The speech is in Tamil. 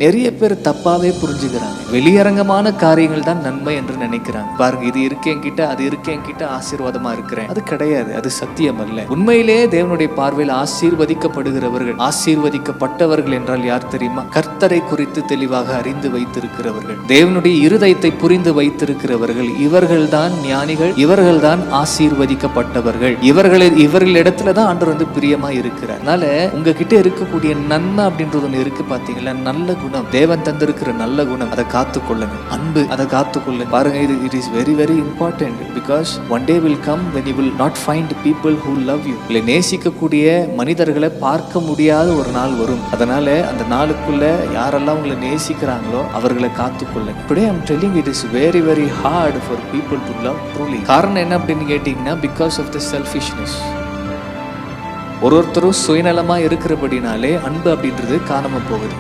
நிறைய பேர் தப்பாவே புரிஞ்சுக்கிறாங்க. வெளியரங்கமான காரியங்கள் தான் நன்மை என்று நினைக்கிறாங்க. பாருங்க, இது இருக்கேங்கிட்ட, அது இருக்கேங்கிட்ட ஆசீர்வாதமா இருக்கிறேன், அது கிடையாது, அது சத்தியம் அல்ல. உண்மையிலே தேவனுடைய பார்வையில் ஆசீர்வதிக்கப்படுகிறவர்கள், ஆசீர்வதிக்கப்பட்டவர்கள் என்றால் யார் தெரியுமா? கர்த்தரை குறித்து தெளிவாக அறிந்து வைத்திருக்கிறவர்கள், தேவனுடைய இருதயத்தை புரிந்து வைத்திருக்கிறவர்கள். இவர்கள் தான் ஞானிகள், இவர்கள் தான் ஆசீர்வதிக்கப்பட்டவர்கள். இவர்களிடத்துல தான் ஆண்டவர் பிரியமா இருக்கிறார். அதனால உங்ககிட்ட இருக்கக்கூடிய நன்மை அப்படின்றது ஒண்ணு இருக்கு பாத்தீங்களா? நல்ல குணம், தேவன் தந்திருக்கிற நல்ல குணம், அதை காத்துக்கொள்ளுங்க. அன்பு, அதை காத்துக்கொள்ளுங்க. பாருங்க, it is very very important because one day will come when you will not find people who love you. உங்களை நேசிக்கக்கூடிய மனிதர்களை பார்க்க முடியாத ஒரு நாள் வரும். அதனால அந்த நாளுக்குள்ள யாரெல்லாம் உங்களை நேசிக்கிறாங்களோ அவர்களை காத்துக்கொள்ளுங்க. Today I'm telling you, it is very very hard for people to love truly. காரணம் என்ன அப்படின்னு கேட்டீங்கன்னா, because of the selfishness. ஒருத்தரும் சுயநலமா இருக்கிறபடினாலே அன்பு அப்படின்றது காணாம போகுது.